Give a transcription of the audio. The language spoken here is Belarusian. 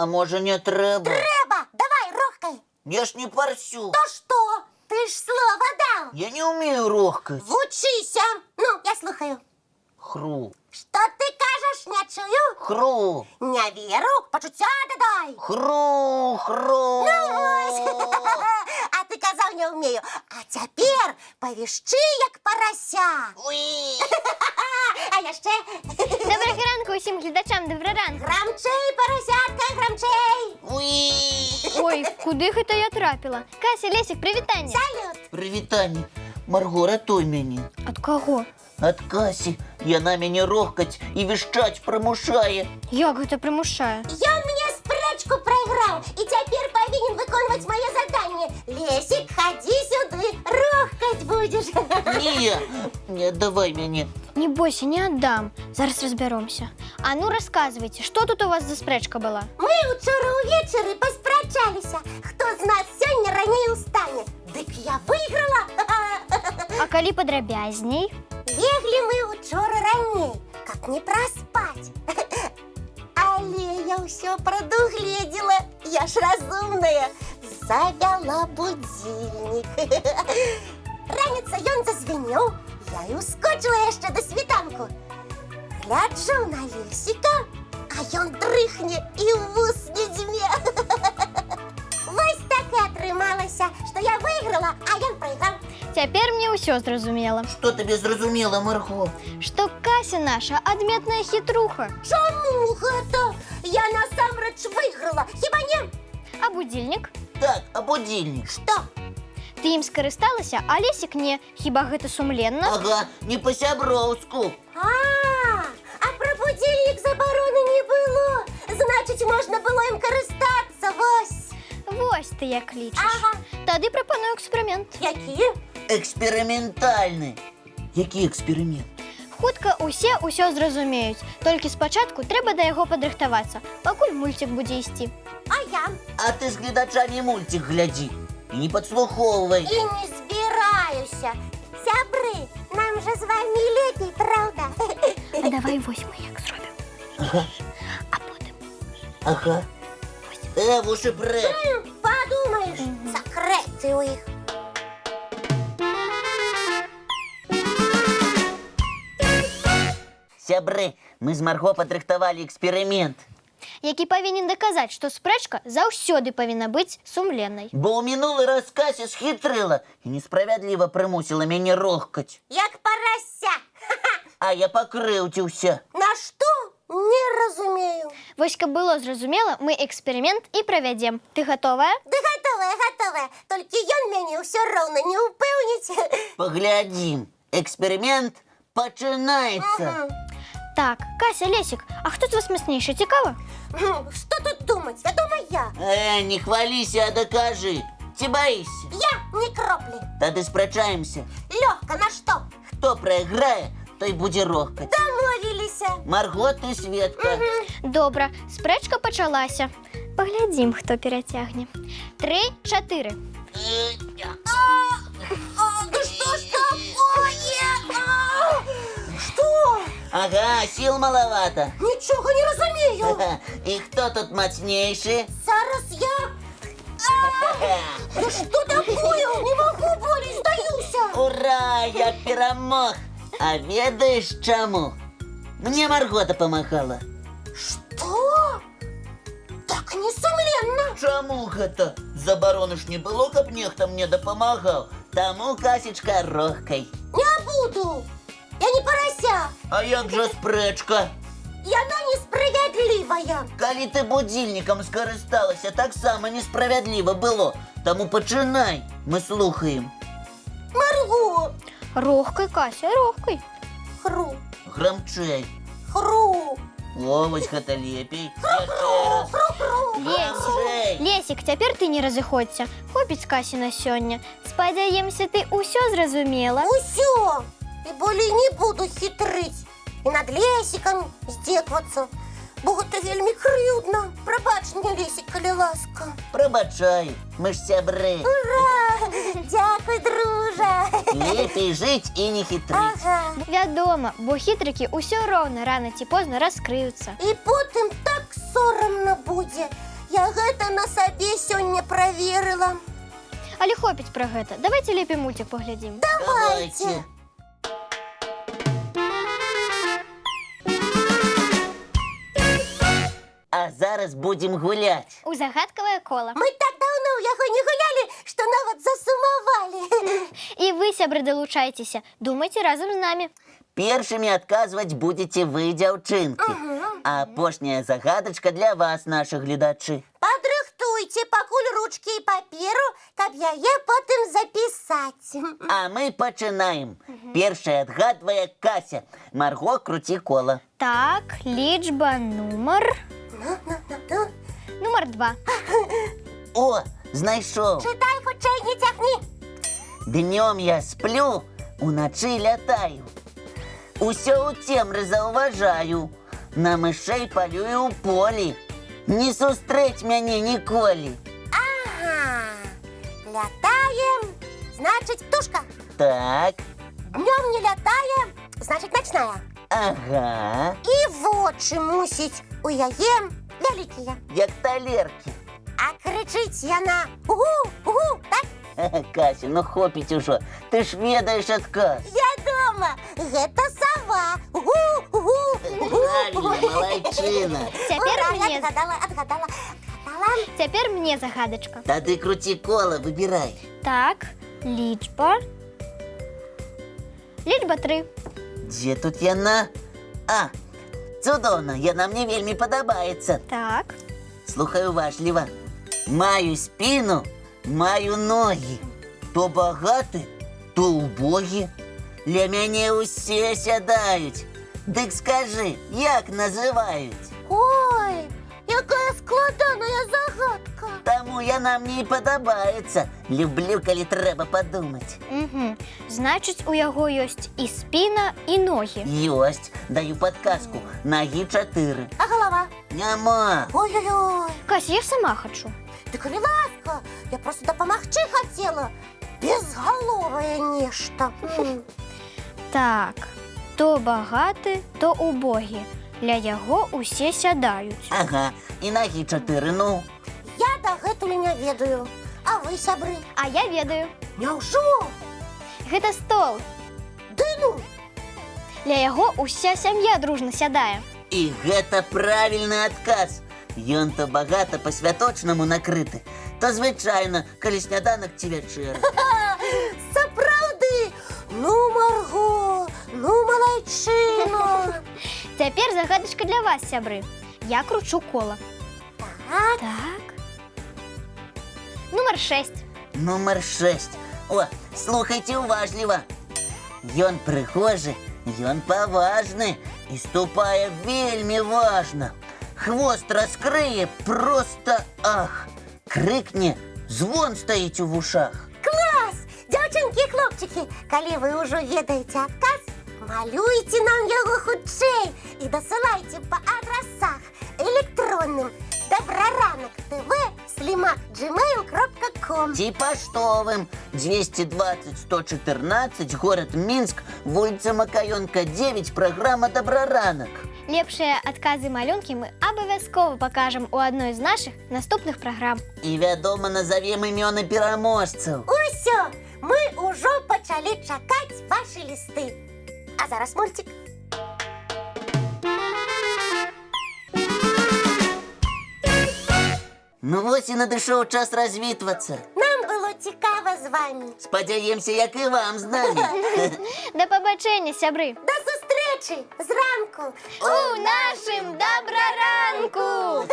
А може не треба? Треба! Давай, рохкай! Я ж не парсю. То что? Ты ж слово дал! Я не умею рохкать. Вучися! Ну, я слухаю. Хру. Что ты кажешь, не чую? Хру. Не віру, почуття додай. Хру. Хру. Ось. А ти казав, не вмію. А тепер повіщи, як порося. Уй. А я ще. Доброго ранку усім глядачам, доброго ранку. Грамчей, поросятка, грамчей. Уй. Ой, куди гэта я трапіла? Кася, Лесик, привітання. Салют. Привітання. Марго, ратуй мяне. Ад каго? Ад Касі. Яна мяне рохкаць і вішчаць прымушае. Як гэта прымушае? Ён мне спрэчку прайграў і цяпер павінен выконваць мае заданні. Лесик, ходи сюды, рохкаць будзеш. Не аддавай мяне. Не бойся, не аддам. Зараз разбяромся. А ну расказвайце, што тут у вас за спрэчка была? Мы учора ўвечары паспрачаліся, хто з нас сёння раней устане. Дык я выйграла. А калі падрабязней? Леглі мы учора раней, каб не праспаць. Але я ўсё прадугледзела, я ж разумная. Завяла будильник. Раніца ён зазвенеў, я і ускочыла яшчэ да світанку. Гляджу на Лесіка, а ён дрыхне і ў вус не дзьме. Вось так і атрымалася, што я выйграла, а ён прайграў. Цяпер мне ўсё зразумела. Што табе зразумела, Марго? Што Кася наша адметная хітруха. Чаму гэта? Я насамрэч выйграла, хіба не? А будильник? Так, а будильник? Што? Ты ім скарысталася, а Лесик не. Хіба гэта сумленна? Ага, не па-сяброўску. А пра будильник забароны не было. Значыць, можна было ім карыстацца, вось. Вось ты як лічыш. Ага. Тады прапаную эксперымент. Які? Эксперыментальны. Які эксперымент? Хутка ўсе ўсё зразумеюць. Толькі спачатку трэба да яго падрыхтавацца, пакуль мульцік будзе ісці. А я? А ты з гледачамі мульцік глядзі. І не падслухоўвай. І не збіраюся. Сябры, нам жа з вамі лепей, правда? А давай вось мы як зробім. Ага. А потым Ага. Вушы прэч. Падумаеш, сакрэты ў іх. Сябры, мы з Марго падрыхтавалі эксперымент. які павінен даказаць, што спрэчка заўсёды павінна быць сумленнай. Бо ў мінулы раз Кася схітрыла і несправядліва прымусіла мяне рохкаць. Як парася. А я пакрыўціўся. На што? Не разумею. Вось каб было зразумела, мы эксперымент і правядзем. Ты гатовая? Ды гатовая. Толькі ён мяне ўсё роўна не ўпэўніць. Паглядзім. Эксперымент пачынаецца. Так, Кася, Лесик, а хто з вас мацнейшы, цікава? Што тут думаць? Вядома, я. Не хваліся, а дакажы. Ці баішся? Я ні кроплі. Тады спрачаемся. Лёгка, на што? Хто прайграе, той будзе рохкаць. Дамовіліся. Марго, ты Светка. Добра, спрэчка пачалася. Паглядзім, хто перацягне. 3, 4. Да што ж такое? Што? Ага, сіл малавата. Нічога не разумею. І хто тут мацнейшы? Зараз я... Да што такое? Не магу болей, здаюся. Ура, я перамог. А ведаеш чаму? Мне Марго дапамагала. Што? Так несумленна. Чаму гэта? Забароны ж не было, каб нехта мне дапамагаў. Таму, Касечка, рохкай. Не буду. Я не парася. А як жа спрэчка? Яна несправядлівая. Калі ты будильнікам скарысталася, таксама несправядліва было. Таму пачынай, мы слухаем. Марго. Рохкай, Кася, рохкай. Хру. Грамчэй. Хру. О, вось гэта лепей. Яшчэ раз. Хру-хру. Грамчэй. Лесик, цяпер ты не разыходзься. Хопіць Касі на сёння. Спадзяемся, ты ўсё зразумела. Усё. І болей не буду хітрыць. І над Лесікам здзеквацца. Бо гэта вельмі крыўдна. Прабач мне, Лесік, калі ласка. Прабачай, мы ж сябры. Ура! Дзякуй, дружа. Лепей жыць і не хітрыць. Ага. Вядома, бо хітрыкі ўсё роўна рана ці позна раскрыюцца. І потым так сорамна будзе. Я гэта на сабе сёння праверыла. Але хопіць пра гэта. Давайте лепей мультик паглядзім. Давайте. А зараз будем гуляць. У загадкавае кола. Мы так даўно ў яго не гулялі, што нават засумавалі. І вы, сябры, далучайцеся. Думайце разам з намі. Першымі адказваць будзеце вы, дзяўчынкі. А апошняя загадачка для вас, нашы гледачы. Падрыхтуйце пакуль ручкі і паперу, каб яе потым запісаць. А мы пачынаем. Першая адгадвае Кася. Марго, круці кола. Так, лічба нумар. Нумар 2. О, знайшоў. Чытай хутчэй, не цягні. Днём я сплю, уначы лятаю. Усё ў цемры заўважаю. На мышэй палюю ў полі. Не сустрэць мяне ніколі. Ага, лятаем, значыць птушка. Так, Днём не лятае, значыць начная. ага, І вочы мусіць у яе вялікія. як талеркі. А крычыць яна угу, угу, так? Кася, ну хопіць ужо. Ты ж ведаеш адказ. Вядома, гэта сава. Угу, угу, угу. Правильно, малайчына. Цяпер Ура, мне, я адгадала. цяпер мне загадачка. Тады круці кола, выбірай. Так, лічба. Лічба 3. Дзе тут яна? А, цудоўна, яна мне вельмі падабаецца. Так. Слухай уважліва. Маю спіну, маю ногі. То багаты, то убогі. Ля мяне ўсе сядаюць. Дык скажы, як называюць? Ой, якая складаная загадка. Таму яна мне і падабаецца. Люблю, калі трэба падумаць. Угу. Значыць, у яго ёсць і спіна, і ногі. Ёсць, даю падказку. Нагі 4. А голова? Няма. Ой-ой-ой. Кась, я сама хачу. Ты калі ласка, я просто дапамагчы хацела. Безгаловае нешта. Так, то багаты, то убогі. Ля яго усе сядаюць. Ага, і нагі 4, ну. Я дагэтуль не ведаю. А вы, сябры? А я ведаю. Няўжо? Гэта стол. Ды ну! Ля яго уся сям'я дружна сядае. І гэта правільны адказ. Ён то багата па-святочнаму накрыты, то звычайна, калі сняданак ці вячэра. Сапраўды! Ну, Марго, ну, малайчына. Цяпер загадачка для вас, сябры. Я кручу кола. Так, Так. Нумар 6. Нумар 6. О, слухайце уважліва. Ён прыгожы, ён паважны і ступае вельмі важна. Хвост раскрые просто ах. Крыкне, звон стаіць у вушах. клас! Дзяўчынкі і хлопчыкі, калі вы ўжо ведаеце адказ, малюйце нам яго хутчэй і дасылайце па адрасах электронным добраранок.tv@gmail.com. Ці паштовым 220-114, город Мінск, вуліца Макаёнка, 9, праграма «Добраранак». Лепшыя адказы малюнкі мы абавязкова пакажам у адной з нашых наступных праграм. І, вядома, назавем імёны пераможцаў. Усё, мы ўжо пачалі чакаць вашы лісты. А зараз мультик. Ну вось і надышоў час развітвацца. Нам было цікава з вами. Спадзяемся, як і вам з намі. Да пабачэння, сябры! До сустрэчы зранку. У нашым добраранку!